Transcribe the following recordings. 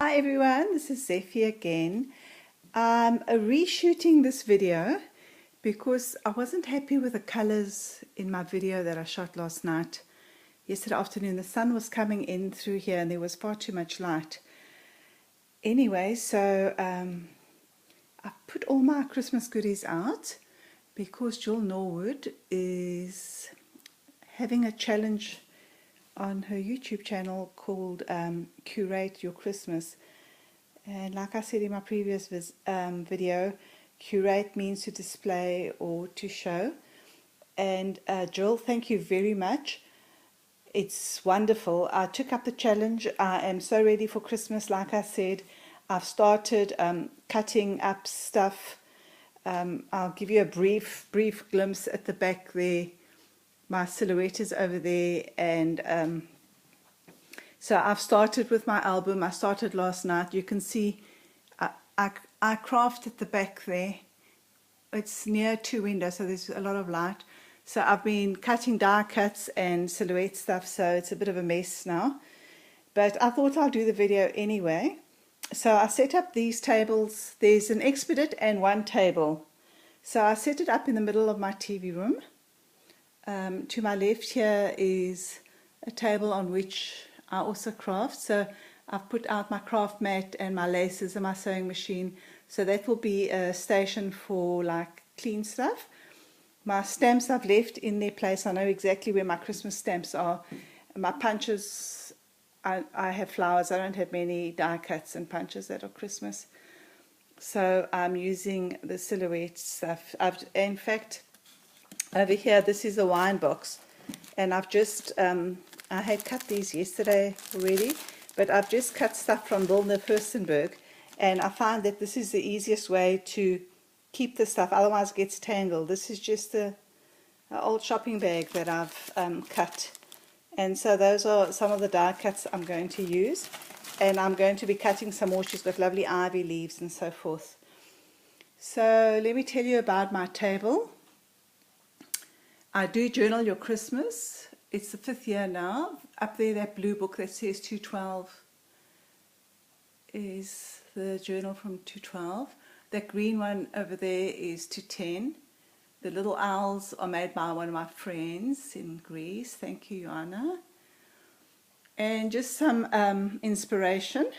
Hi everyone, this is Zeffy again. I'm reshooting this video because I wasn't happy with the colors in my video that I shot last night. Yesterday afternoon the sun was coming in through here and there was far too much light. Anyway, so I put all my Christmas goodies out because Jill Norwood is having a challenge on her YouTube channel called Curate Your Christmas. And like I said in my previous video, curate means to display or to show. And Jill, thank you very much. It's wonderful. I took up the challenge. I am so ready for Christmas. Like I said, I've started cutting up stuff. I'll give you a brief glimpse at the back there. My silhouette is over there, and so I've started with my album. I started last night. You can see I craft at the back there. It's near two windows, so there's a lot of light. So I've been cutting die cuts and silhouette stuff, so it's a bit of a mess now. But I thought I'll do the video anyway. So I set up these tables. There's an expedit and one table. So I set it up in the middle of my TV room. To my left here is a table on which I also craft. So I've put out my craft mat and my laces and my sewing machine. So that will be a station for like clean stuff. My stamps I've left in their place. I know exactly where my Christmas stamps are. My punches, I have flowers. I don't have many die cuts and punches that are Christmas. So I'm using the silhouette stuff. In fact, over here, this is a wine box, and I've just, I had cut these yesterday already, but I've just cut stuff from Wilner Furstenberg, and I find that this is the easiest way to keep the stuff, otherwise it gets tangled. This is just an old shopping bag that I've cut, and so those are some of the die cuts I'm going to use, and I'm going to be cutting some more. She's got lovely ivy leaves and so forth. So let me tell you about my table. I do journal your Christmas. It's the 5th year now. Up there, that blue book that says 212 is the journal from 212. That green one over there is 210. The little owls are made by one of my friends in Greece. Thank you, Joanna. And just some inspiration.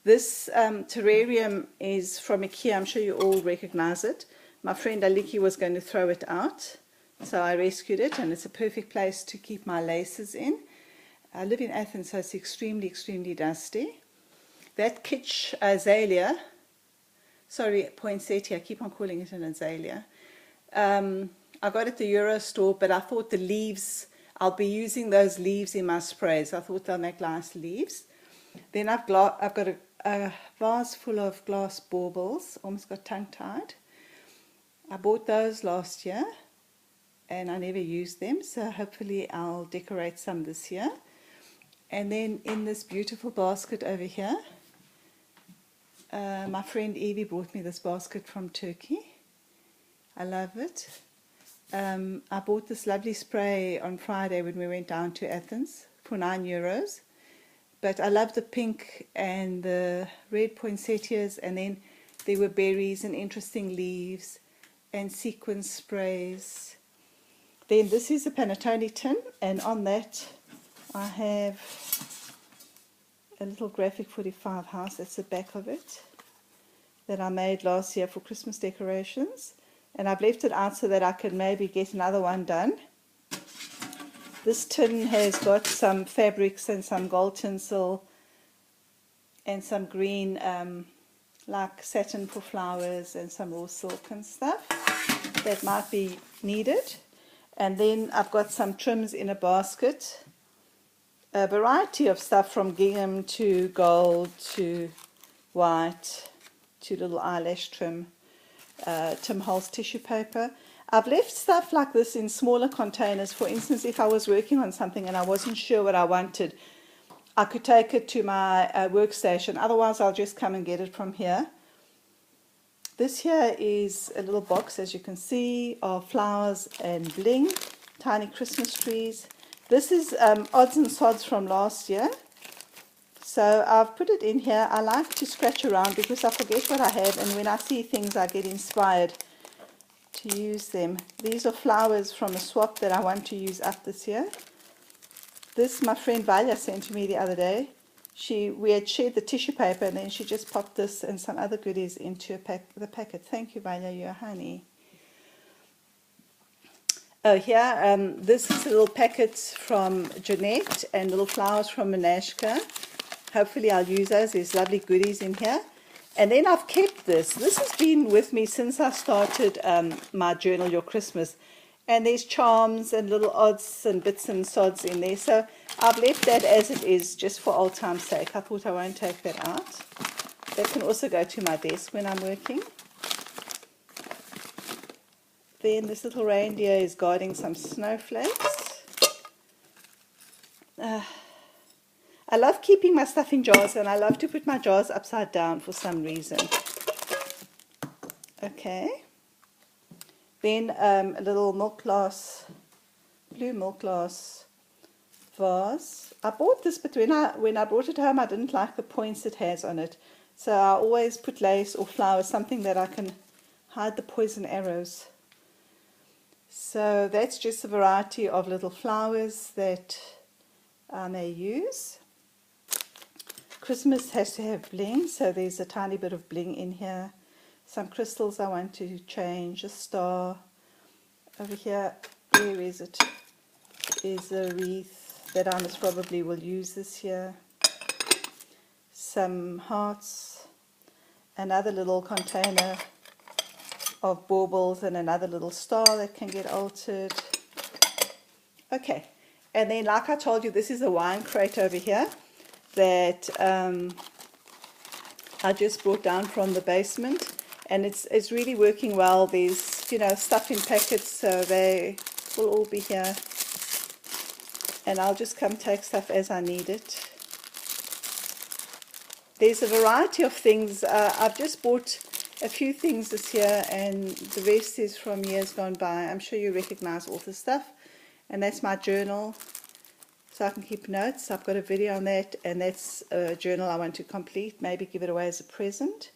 This terrarium is from IKEA. I'm sure you all recognize it. My friend Aliki was going to throw it out, so I rescued it, and it's a perfect place to keep my laces in. I live in Athens, so it's extremely dusty. That kitsch azalea, sorry, poinsettia, I keep on calling it an azalea. I got it at the Euro store, but I thought the leaves, I'll be using those leaves in my sprays. I thought they'll make nice leaves. Then I've got a vase full of glass baubles, almost got tongue-tied. I bought those last year, and I never used them, so hopefully I'll decorate some this year. And then in this beautiful basket over here, my friend Evie brought me this basket from Turkey. I love it. I bought this lovely spray on Friday when we went down to Athens for €9. But I love the pink and the red poinsettias, and then there were berries and interesting leaves and sequin sprays. Then this is a panettone tin, and on that I have a little graphic 45 house. That's the back of it, that I made last year for Christmas decorations, and I've left it out so that I can maybe get another one done. This tin has got some fabrics and some gold tinsel and some green like satin for flowers and some raw silk and stuff that might be needed. And then I've got some trims in a basket, a variety of stuff from gingham to gold to white to little eyelash trim, Tim Holtz tissue paper. I've left stuff like this in smaller containers. For instance, if I was working on something and I wasn't sure what I wanted, I could take it to my workstation. Otherwise, I'll just come and get it from here. This here is a little box, as you can see, of flowers and bling, tiny Christmas trees. This is odds and sods from last year. So I've put it in here. I like to scratch around because I forget what I have, and when I see things I get inspired to use them. These are flowers from a swap that I want to use up this year. This my friend Valia sent to me the other day. We had shared the tissue paper, and then she just popped this and some other goodies into the packet. Thank you, Valia, you're a honey. Oh, here, this is a little packet from Jeanette and little flowers from Manashka. Hopefully I'll use those. There's lovely goodies in here. And then I've kept this. This has been with me since I started my journal, Your Christmas. And there's charms and little odds and bits and sods in there. So I've left that as it is, just for old time's sake. I thought I won't take that out. That can also go to my desk when I'm working. Then this little reindeer is guarding some snowflakes. I love keeping my stuff in jars, and I love to put my jars upside down for some reason. Okay. Then a little milk glass, blue milk glass vase. I bought this, but when I brought it home, I didn't like the points it has on it. So I always put lace or flowers, something that I can hide the poison arrows. So that's just a variety of little flowers that I may use. Christmas has to have bling, so there's a tiny bit of bling in here. Some crystals I want to change, a star. Over here, where is it? Is a wreath that I most probably will use this year. Some hearts, another little container of baubles, and another little star that can get altered. Okay, and then like I told you, this is a wine crate over here that I just brought down from the basement, and it's really working well. There's stuff in packets, so they will all be here, and I'll just come take stuff as I need it. There's a variety of things. I've just bought a few things this year, and the rest is from years gone by. I'm sure you recognize all the stuff, and that's my journal, so I can keep notes. I've got a video on that, and that's a journal I want to complete, maybe give it away as a present.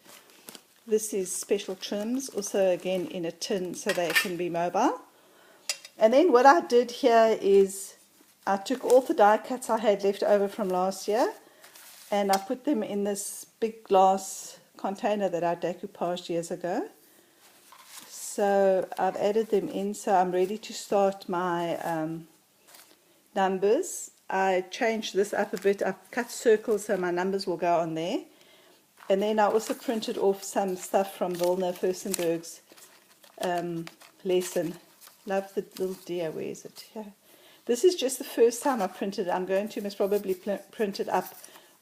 This is special trims, also again in a tin so they can be mobile. And then what I did here is I took all the die cuts I had left over from last year, and I put them in this big glass container that I decoupaged years ago. So I've added them in, so I'm ready to start my numbers. I changed this up a bit. I've cut circles so my numbers will go on there. And then I also printed off some stuff from Wilna Furstenberg's lesson. Love the little deer. Where is it? Yeah. This is just the first time I printed it. I'm going to most probably print it up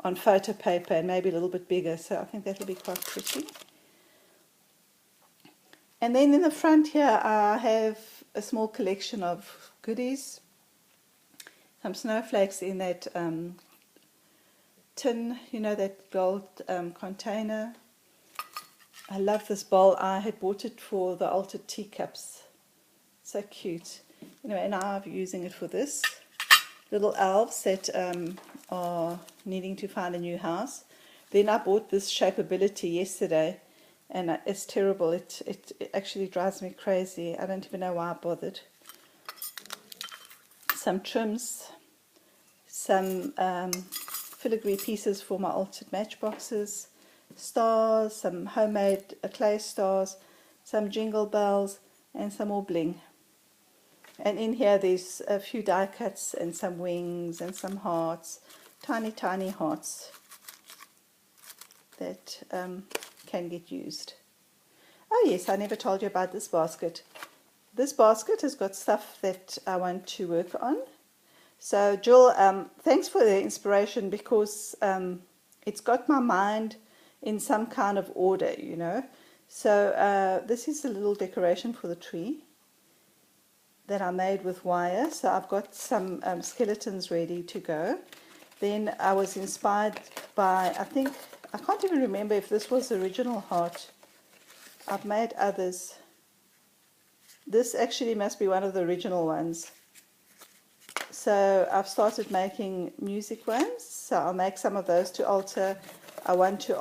on photo paper and maybe a little bit bigger, so I think that'll be quite pretty. And then in the front here I have a small collection of goodies. Some snowflakes in that tin, that gold container. I love this bowl. I had bought it for the altered teacups. So cute. And now I'm using it for this. Little elves that are needing to find a new house. Then I bought this Shapeability yesterday, and it's terrible. It actually drives me crazy. I don't even know why I bothered. Some trims, some filigree pieces for my altered matchboxes, stars, some homemade clay stars, some jingle bells, and some more bling. And in here there's a few die cuts and some wings and some hearts, tiny, tiny hearts that can get used. Oh yes, I never told you about this basket. This basket has got stuff that I want to work on. So Jill, thanks for the inspiration, because it's got my mind in some kind of order, So this is a little decoration for the tree that I made with wire. So I've got some skeletons ready to go. Then I was inspired by, I can't even remember if this was the original heart. I've made others. This actually must be one of the original ones. So I've started making music ones, so I'll make some of those to alter. I want to